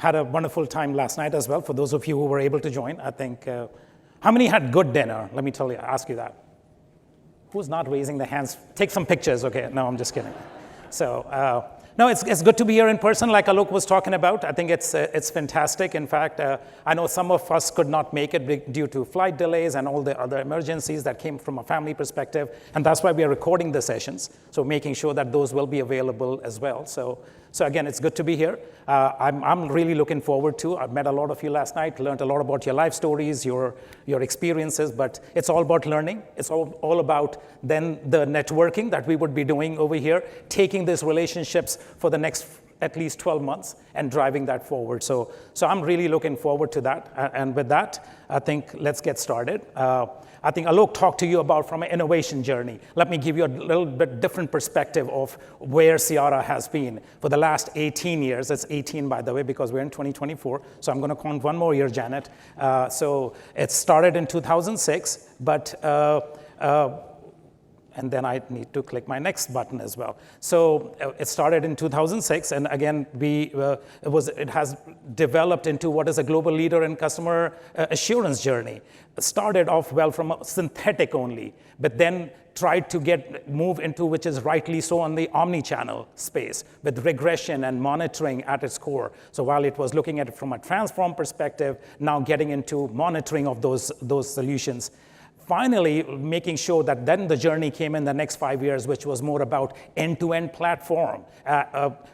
Had a wonderful time last night as well. For those of you who were able to join, I think, how many had good dinner? Let me ask you that. Who's not raising their hands? Take some pictures, okay? No, I'm just kidding. So, no, it's good to be here in person, like Alok was talking about. I think it's fantastic. In fact, I know some of us could not make it due to flight delays and all the other emergencies that came from a family perspective, and that's why we are recording the sessions, so making sure that those will be available as well. So again, it's good to be here. I'm really looking forward to. I've met a lot of you last night, learned a lot about your life stories, your experiences, but it's all about learning. It's all about then the networking that we would be doing over here, taking these relationships for the next at least 12 months and driving that forward. So I'm really looking forward to that. And with that, I think let's get started. I think Alok talked to you about from an innovation journey. Let me give you a little bit different perspective of where Cyara has been for the last 18 years. It's 18, by the way, because we're in 2024. So I'm going to count one more year, Janet. So it started in 2006, but and then I need to click my next button as well. So it started in 2006, and again, it has developed into what is a global leader in customer assurance journey. It started off well from a synthetic only, but then tried to move into, which is rightly so, on the omni-channel space with regression and monitoring at its core. So while it was looking at it from a transform perspective, now getting into monitoring of those solutions. Finally, making sure that then the journey came in the next 5 years, which was more about end-to-end platform,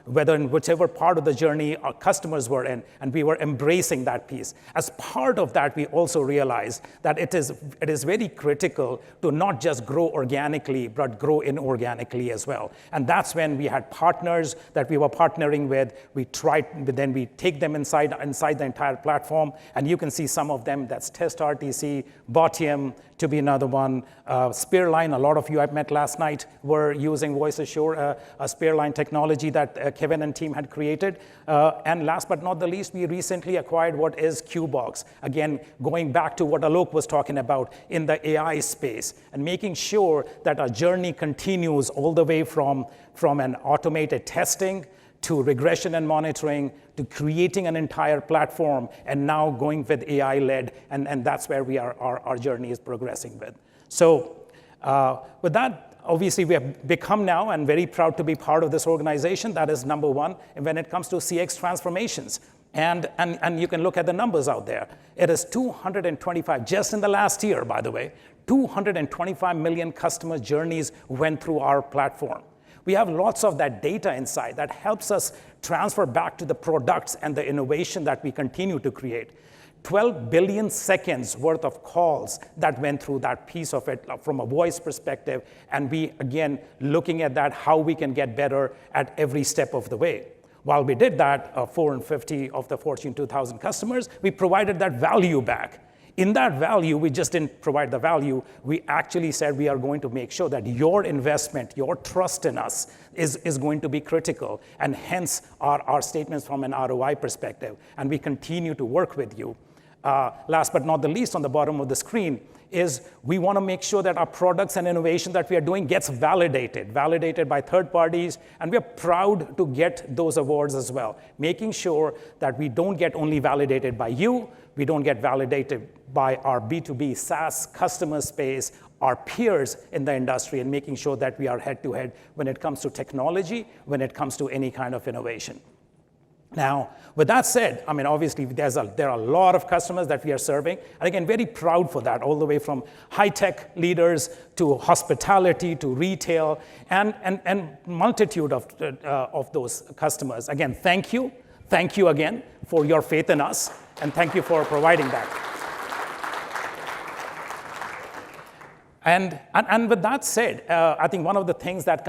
whether in whichever part of the journey our customers were in, and we were embracing that piece. As part of that, we also realized that it is very critical to not just grow organically, but grow inorganically as well. And that's when we had partners that we were partnering with. We take them inside the entire platform, and you can see some of them. That's Test RTC, Botium, to be another one. Spearline, a lot of you I met last night were using Voice Assure, a Spearline technology that Kevin and team had created. And last but not the least, we recently acquired what is Qbox. Again, going back to what Alok was talking about in the AI space, and making sure that our journey continues all the way from an automated testing to regression and monitoring, to creating an entire platform, and now going with AI-led, and that's where our journey is progressing with. So with that, obviously we have become now, and very proud to be part of this organization. That is number one. And when it comes to CX transformations, and you can look at the numbers out there. It is 225, just in the last year, by the way, 225 million customer journeys went through our platform. We have lots of that data inside that helps us transfer back to the products and the innovation that we continue to create. 12 billion seconds worth of calls that went through that piece of it from a voice perspective, and we, again, looking at that, how we can get better at every step of the way. While we did that, 450 of the Fortune 2000 customers, we provided that value back. In that value, we just didn't provide the value. We actually said we are going to make sure that your investment, your trust in us is going to be critical, and hence our statements from an ROI perspective. And we continue to work with you. Last but not the least, on the bottom of the screen, is we want to make sure that our products and innovation that we are doing gets validated by third parties, and we are proud to get those awards as well, making sure that we don't get only validated by you, we don't get validated by our B2B SaaS customer space, our peers in the industry, and making sure that we are head-to-head when it comes to technology, when it comes to any kind of innovation. Now, with that said, I mean, obviously, there are a lot of customers that we are serving. And again, very proud for that, all the way from high-tech leaders to hospitality to retail and multitude of those customers. Again, thank you. Thank you again for your faith in us, and thank you for providing that. And with that said, I think one of the things that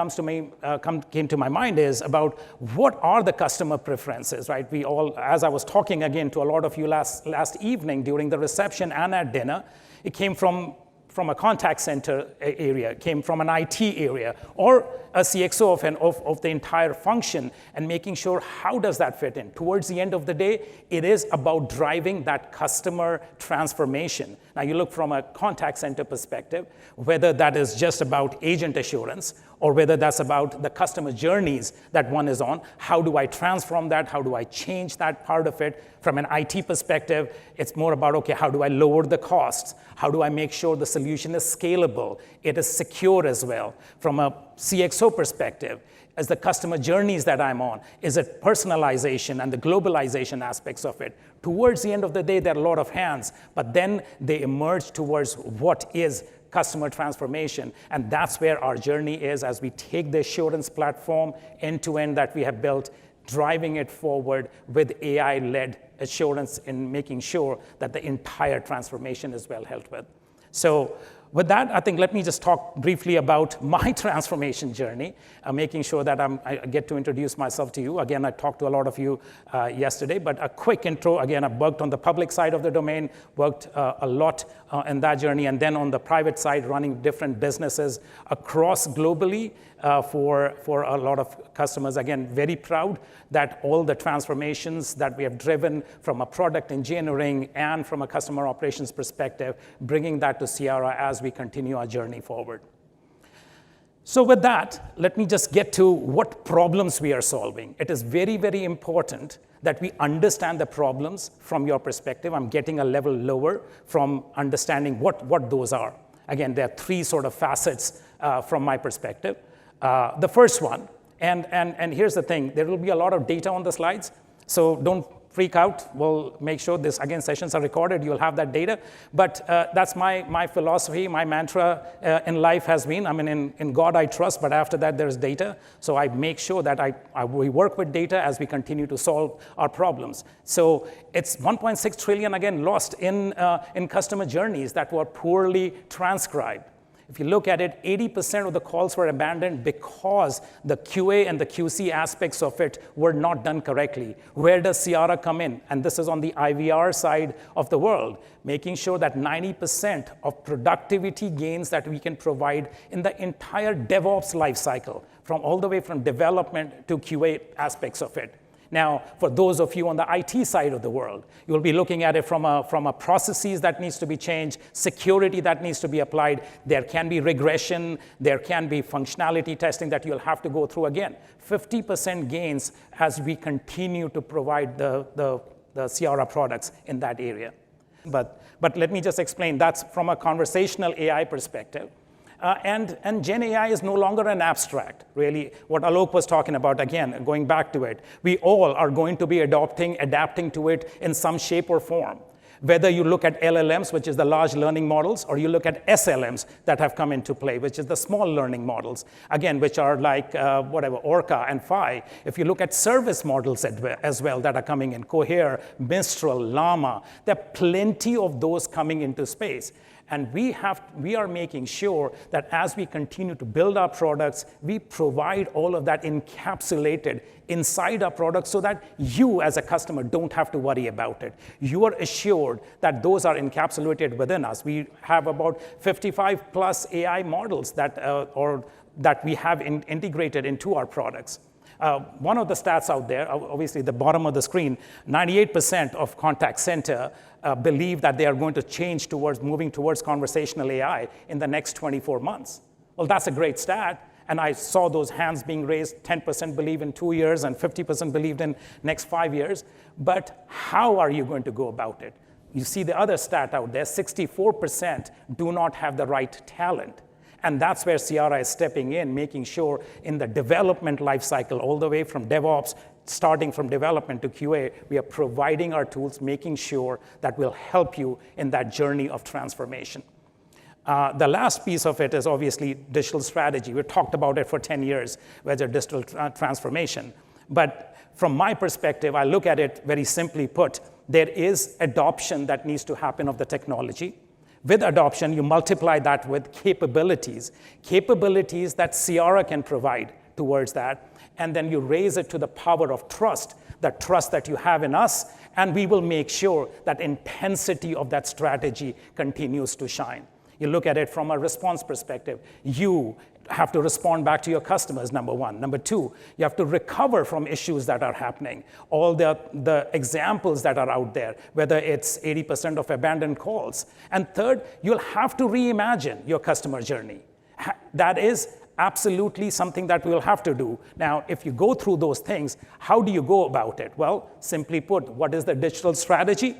came to my mind is about what are the customer preferences, right? We all, as I was talking again to a lot of you last evening during the reception and at dinner, it came from a contact center area, came from an IT area, or a CXO of the entire function, and making sure how does that fit in. Towards the end of the day, it is about driving that customer transformation. Now you look from a contact center perspective, whether that is just about agent assurance, or whether that's about the customer journeys that one is on. How do I transform that? How do I change that part of it? From an IT perspective, it's more about, okay, how do I lower the costs? How do I make sure the solution is scalable? It is secure as well. From a CXO perspective, as the customer journeys that I'm on, is it personalization and the globalization aspects of it? Towards the end of the day, there are a lot of hands, but then they emerge towards what is customer transformation. And that's where our journey is as we take the assurance platform end to end that we have built, driving it forward with AI-led assurance in making sure that the entire transformation is well held with. So with that, I think let me just talk briefly about my transformation journey, making sure that I get to introduce myself to you. Again, I talked to a lot of you yesterday, but a quick intro. Again, I've worked on the public side of the domain, worked a lot in that journey, and then on the private side, running different businesses across globally for a lot of customers. Again, very proud that all the transformations that we have driven from a product engineering and from a customer operations perspective, bringing that to Cyara as we continue our journey forward. So with that, let me just get to what problems we are solving. It is very, very important that we understand the problems from your perspective. I'm getting a level lower from understanding what those are. Again, there are three sort of facets from my perspective. The first one, and here's the thing, there will be a lot of data on the slides, so don't freak out. We'll make sure this, again, sessions are recorded, you'll have that data. But that's my philosophy, my mantra in life has been, I mean, in God I trust, but after that there's data. So I make sure that we work with data as we continue to solve our problems. So it's 1.6 trillion, again, lost in customer journeys that were poorly transcribed. If you look at it, 80% of the calls were abandoned because the QA and the QC aspects of it were not done correctly. Where does Cyara come in? And this is on the IVR side of the world, making sure that 90% of productivity gains that we can provide in the entire DevOps lifecycle, from all the way from development to QA aspects of it. Now, for those of you on the IT side of the world, you'll be looking at it from a processes that needs to be changed, security that needs to be applied. There can be regression, there can be functionality testing that you'll have to go through again. 50% gains as we continue to provide the Cyara products in that area. But let me just explain, that's from a conversational AI perspective. And Gen AI is no longer an abstract, really. What Alok was talking about, again, going back to it, we all are going to be adapting to it in some shape or form. Whether you look at LLMs, which is the large learning models, or you look at SLMs that have come into play, which is the small learning models, again, which are like Orca and Phi. If you look at service models as well that are coming in, Cohere, Mistral, Llama, there are plenty of those coming into space. And we are making sure that as we continue to build our products, we provide all of that encapsulated inside our products so that you as a customer don't have to worry about it. You are assured that those are encapsulated within us. We have about 55 plus AI models that we have integrated into our products. One of the stats out there, obviously the bottom of the screen, 98% of contact center believe that they are going to change moving towards conversational AI in the next 24 months. Well, that's a great stat. And I saw those hands being raised, 10% believe in 2 years and 50% believed in next 5 years. But how are you going to go about it? You see the other stat out there, 64% do not have the right talent. And that's where Cyara is stepping in, making sure in the development lifecycle, all the way from DevOps, starting from development to QA, we are providing our tools, making sure that will help you in that journey of transformation. The last piece of it is obviously digital strategy. We've talked about it for 10 years, whether digital transformation. But from my perspective, I look at it very simply put, there is adoption that needs to happen of the technology. With adoption, you multiply that with capabilities that Cyara can provide towards that, and then you raise it to the power of trust, that trust that you have in us, and we will make sure that intensity of that strategy continues to shine. You look at it from a response perspective. You have to respond back to your customers, number one. Number two, you have to recover from issues that are happening. All the examples that are out there, whether it's 80% of abandoned calls. And third, you'll have to reimagine your customer journey. That is absolutely something that we'll have to do. Now, if you go through those things, how do you go about it? Well, simply put, what is the digital strategy?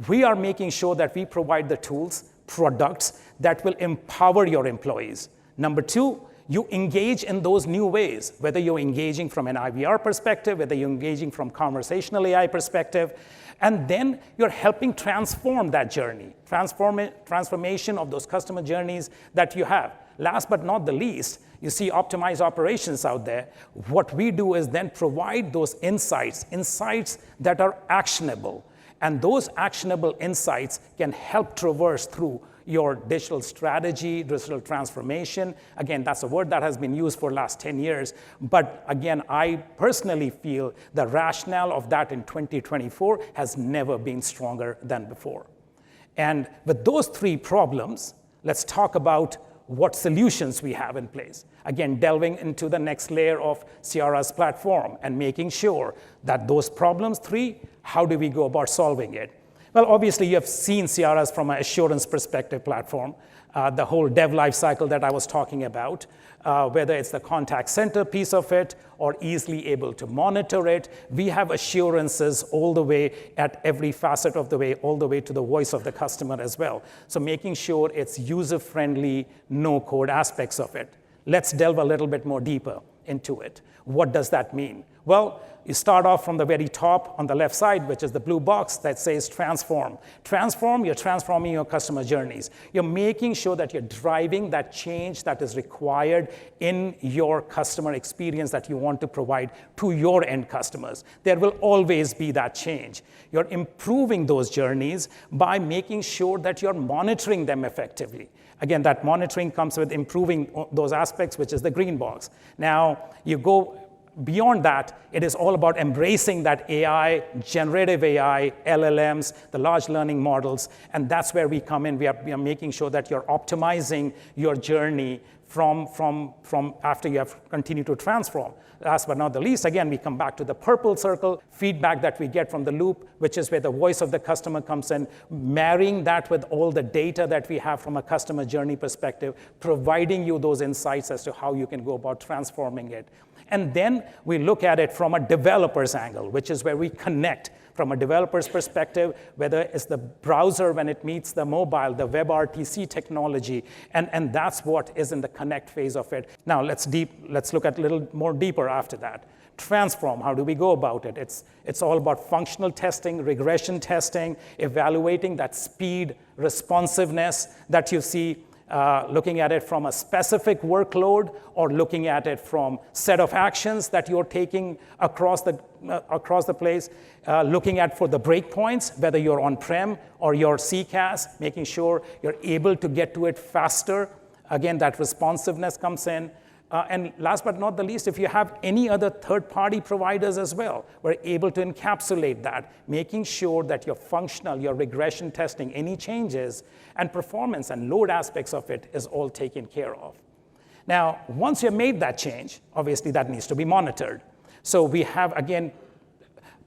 We are making sure that we provide the tools, products that will empower your employees. Number two, you engage in those new ways, whether you're engaging from an IVR perspective, whether you're engaging from conversational AI perspective, and then you're helping transform that journey, transformation of those customer journeys that you have. Last but not the least, you see optimized operations out there. What we do is then provide those insights that are actionable. And those actionable insights can help traverse through your digital strategy, digital transformation. Again, that's a word that has been used for the last 10 years. But again, I personally feel the rationale of that in 2024 has never been stronger than before. And with those three problems, let's talk about what solutions we have in place. Again, delving into the next layer of Cyara's platform and making sure that those problems, three, how do we go about solving it? Well, obviously, you have seen Cyara's from an assurance perspective platform, the whole dev lifecycle that I was talking about, whether it's the contact center piece of it or easily able to monitor it. We have assurances all the way at every facet of the way, all the way to the voice of the customer as well. So making sure it's user-friendly, no-code aspects of it. Let's delve a little bit more deeper into it. What does that mean? Well, you start off from the very top on the left side, which is the blue box that says transform. Transform, you're transforming your customer journeys. You're making sure that you're driving that change that is required in your customer experience that you want to provide to your end customers. There will always be that change. You're improving those journeys by making sure that you're monitoring them effectively. Again, that monitoring comes with improving those aspects, which is the green box. Now, you go beyond that, it is all about embracing that AI, generative AI, LLMs, the large learning models, and that's where we come in. We are making sure that you're optimizing your journey from after you have continued to transform. Last but not the least, again, we come back to the purple circle, feedback that we get from the loop, which is where the voice of the customer comes in, marrying that with all the data that we have from a customer journey perspective, providing you those insights as to how you can go about transforming it. And then we look at it from a developer's angle, which is where we connect from a developer's perspective, whether it's the browser when it meets the mobile, the WebRTC technology, and that's what is in the connect phase of it. Now let's look at a little more deeper after that. Transform, how do we go about it? It's all about functional testing, regression testing, evaluating that speed, responsiveness that you see, looking at it from a specific workload or looking at it from set of actions that you're taking across the place, looking at for the breakpoints, whether you're on-prem or you're CCaaS, making sure you're able to get to it faster. Again, that responsiveness comes in. And last but not the least, if you have any other third-party providers as well, we're able to encapsulate that, making sure that your functional, your regression testing, any changes, and performance and load aspects of it is all taken care of. Now, once you've made that change, obviously that needs to be monitored. So we have, again,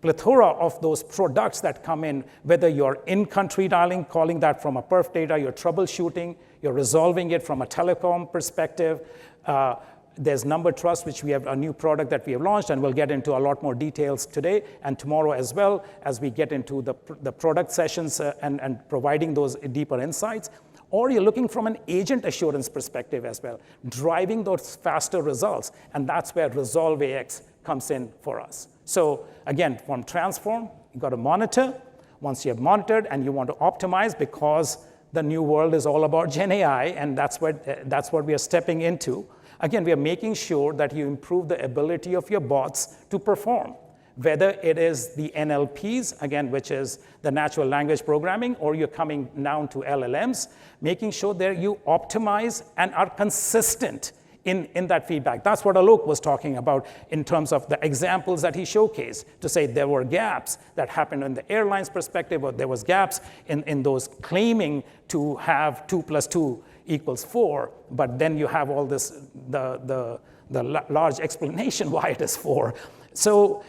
plethora of those products that come in, whether you're in-country dialing, calling that from a perf data, you're troubleshooting, you're resolving it from a telecom perspective. There's Number Trust, which we have a new product that we have launched, and we'll get into a lot more details today and tomorrow as well as we get into the product sessions and providing those deeper insights. Or you're looking from an agent assurance perspective as well, driving those faster results, and that's where Resolve AX comes in for us. So again, from transform, you've got to monitor. Once you have monitored and you want to optimize, because the new world is all about Gen AI, and that's what we are stepping into. Again, we are making sure that you improve the ability of your bots to perform, whether it is the NLPs, again, which is the natural language programming, or you're coming down to LLMs, making sure that you optimize and are consistent in that feedback. That's what Alok was talking about in terms of the examples that he showcased, to say there were gaps that happened in the airline's perspective, or there was gaps in those claiming to have 2 + 2 = 4, but then you have all this, the large explanation why it is 4. So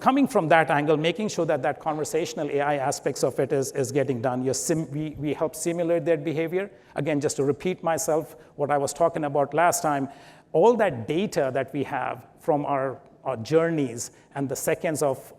coming from that angle, making sure that conversational AI aspects of it is getting done. We help simulate their behavior. Again, just to repeat myself, what I was talking about last time, all that data that we have from our journeys and the seconds of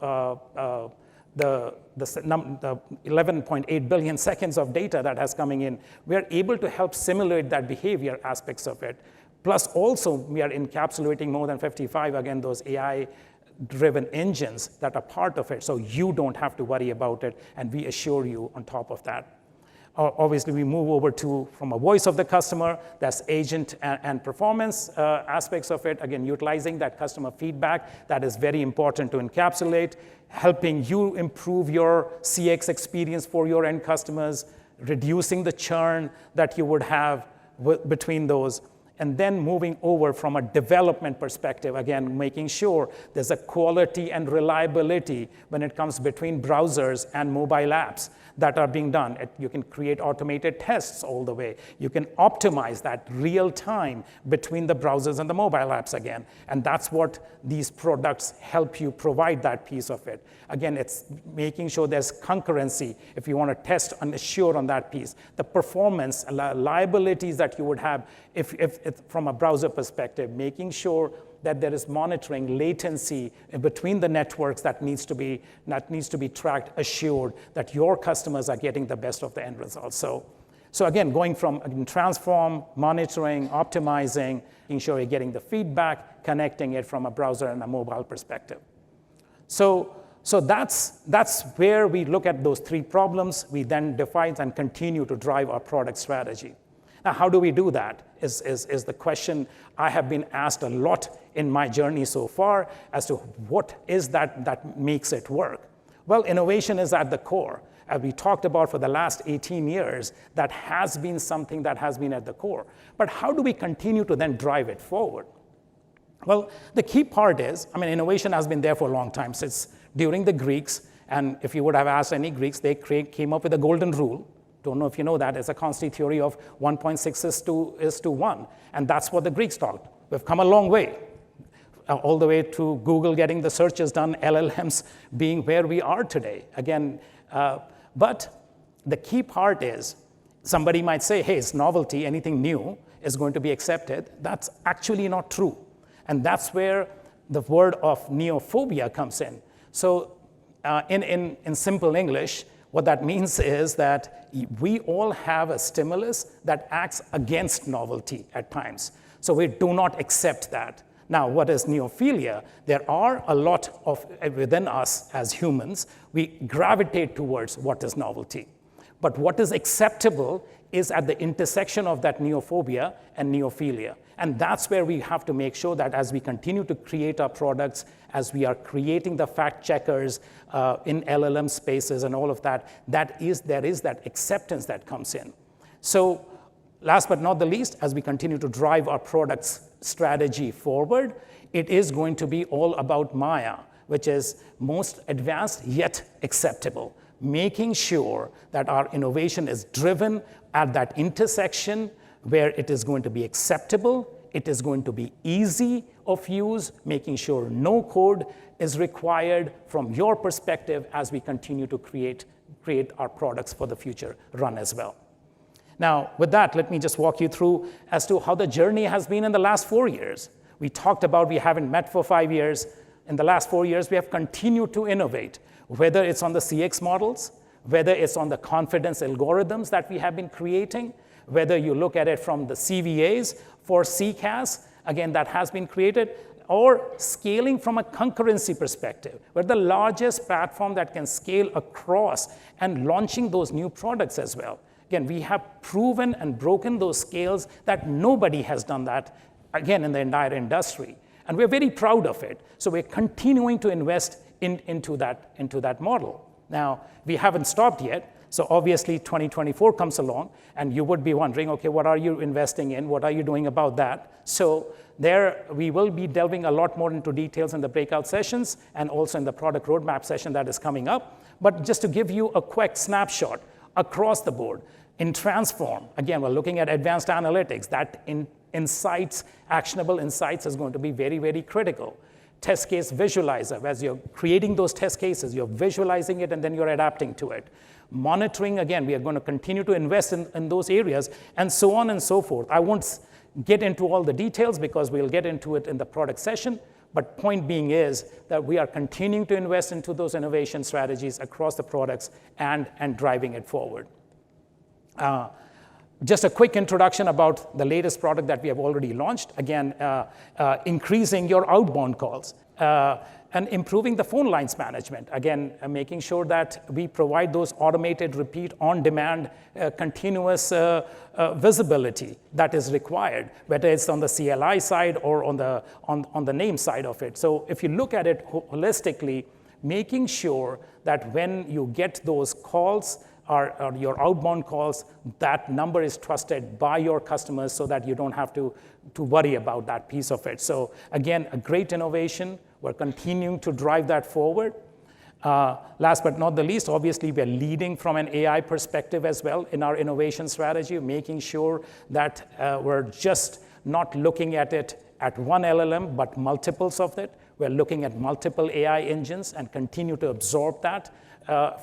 the 11.8 billion seconds of data that has coming in, we are able to help simulate that behavior aspects of it. Plus also, we are encapsulating more than 55, again, those AI-driven engines that are part of it, so you don't have to worry about it, and we assure you on top of that. Obviously, we move over to, from a voice of the customer, that's agent and performance aspects of it. Again, utilizing that customer feedback, that is very important to encapsulate, helping you improve your CX experience for your end customers, reducing the churn that you would have between those, and then moving over from a development perspective, again, making sure there's a quality and reliability when it comes between browsers and mobile apps that are being done. You can create automated tests all the way. You can optimize that real time between the browsers and the mobile apps again. And that's what these products help you provide that piece of it. Again, it's making sure there's concurrency if you want to test and assure on that piece. The performance and liabilities that you would have if from a browser perspective, making sure that there is monitoring latency between the networks that needs to be tracked, assured that your customers are getting the best of the end results. So again, going from transform, monitoring, optimizing, making sure you're getting the feedback, connecting it from a browser and a mobile perspective. So that's where we look at those three problems. We then define and continue to drive our product strategy. Now, how do we do that is the question I have been asked a lot in my journey so far as to what is that makes it work. Well, innovation is at the core. As we talked about for the last 18 years, that has been something that has been at the core. But how do we continue to then drive it forward? Well, the key part is, innovation has been there for a long time, since during the Greeks, and if you would have asked any Greeks, they came up with a golden rule. Don't know if you know that. It's a constant theory of 1.6 is to 1. And that's what the Greeks taught. We've come a long way, all the way to Google getting the searches done, LLMs being where we are today. Again, but the key part is, somebody might say, hey, it's novelty, anything new is going to be accepted. That's actually not true. And that's where the word of neophobia comes in. So in simple English, what that means is that we all have a stimulus that acts against novelty at times. So we do not accept that. Now, what is neophilia? There are a lot of, within us as humans, we gravitate towards what is novelty. But what is acceptable is at the intersection of that neophobia and neophilia. And that's where we have to make sure that as we continue to create our products, as we are creating the fact checkers in LLM spaces and all of that, there is that acceptance that comes in. So last but not the least, as we continue to drive our products strategy forward, it is going to be all about Maya, which is most advanced yet acceptable, making sure that our innovation is driven at that intersection where it is going to be acceptable, it is going to be easy of use, making sure no code is required from your perspective as we continue to create our products for the future run as well. Now, with that, let me just walk you through as to how the journey has been in the last 4 years. We talked about we haven't met for 5 years. In the last 4 years, we have continued to innovate, whether it's on the CX models, whether it's on the confidence algorithms that we have been creating, whether you look at it from the CVAs for CCaaS, again, that has been created, or scaling from a concurrency perspective. We're the largest platform that can scale across and launching those new products as well. Again, we have proven and broken those scales that nobody has done that, again, in the entire industry. And we're very proud of it. So we're continuing to invest into that model. Now, we haven't stopped yet. So obviously, 2024 comes along, and you would be wondering, okay, what are you investing in? What are you doing about that? So there, we will be delving a lot more into details in the breakout sessions and also in the product roadmap session that is coming up. But just to give you a quick snapshot across the board, in Transform, again, we're looking at advanced analytics. That insights, actionable insights is going to be very, very critical. Test case visualizer, as you're creating those test cases, you're visualizing it and then you're adapting to it. Monitoring, again, we are going to continue to invest in those areas and so on and so forth. I won't get into all the details because we'll get into it in the product session. But point being is that we are continuing to invest into those innovation strategies across the products and driving it forward. Just a quick introduction about the latest product that we have already launched. Again, increasing your outbound calls and improving the phone lines management. Again, making sure that we provide those automated, repeat, on-demand, continuous visibility that is required, whether it's on the CLI side or on the name side of it. So if you look at it holistically, making sure that when you get those calls, or your outbound calls, that number is trusted by your customers so that you don't have to worry about that piece of it. So again, a great innovation. We're continuing to drive that forward. Last but not the least, obviously, we're leading from an AI perspective as well in our innovation strategy, making sure that we're just not looking at it at one LLM, but multiples of it. We're looking at multiple AI engines and continue to absorb that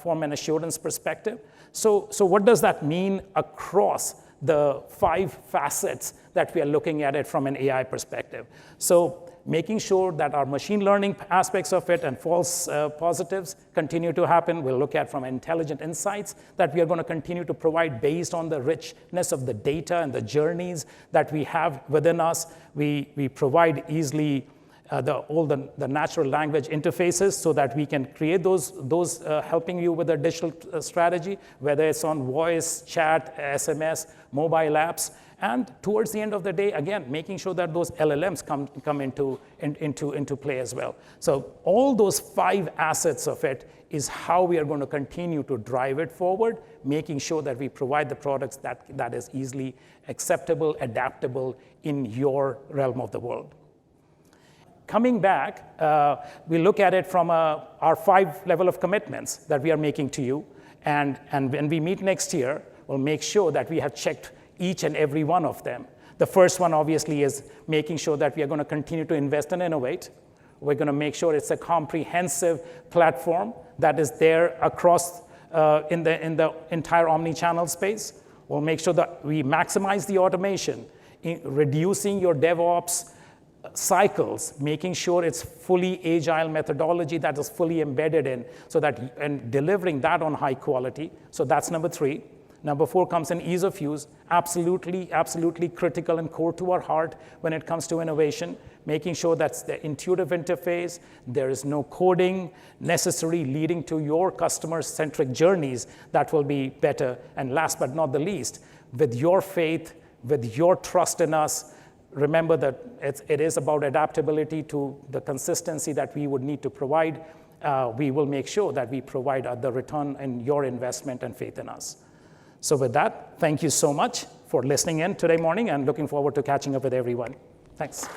from an assurance perspective. So what does that mean across the 5 facets that we are looking at it from an AI perspective? So making sure that our machine learning aspects of it and false positives continue to happen. We'll look at from intelligent insights that we are going to continue to provide based on the richness of the data and the journeys that we have within us. We provide easily all the natural language interfaces so that we can create those helping you with a digital strategy, whether it's on voice, chat, SMS, mobile apps. And towards the end of the day, again, making sure that those LLMs come into play as well. So all those 5 assets of it is how we are going to continue to drive it forward, making sure that we provide the products that is easily acceptable, adaptable in your realm of the world. Coming back, we look at it from our 5 level of commitments that we are making to you. And when we meet next year, we'll make sure that we have checked each and every one of them. The first one, obviously, is making sure that we are going to continue to invest and innovate. We're going to make sure it's a comprehensive platform that is there across in the entire omni-channel space. We'll make sure that we maximize the automation, reducing your DevOps cycles, making sure it's fully agile methodology that is fully embedded in, so that and delivering that on high quality. So that's number 3. Number 4 comes in ease of use, absolutely critical and core to our heart when it comes to innovation, making sure that's the intuitive interface, there is no coding necessary leading to your customer-centric journeys that will be better. And last but not the least, with your faith, with your trust in us, remember that it is about adaptability to the consistency that we would need to provide. We will make sure that we provide the return in your investment and faith in us. So with that, thank you so much for listening in today morning and looking forward to catching up with everyone. Thanks.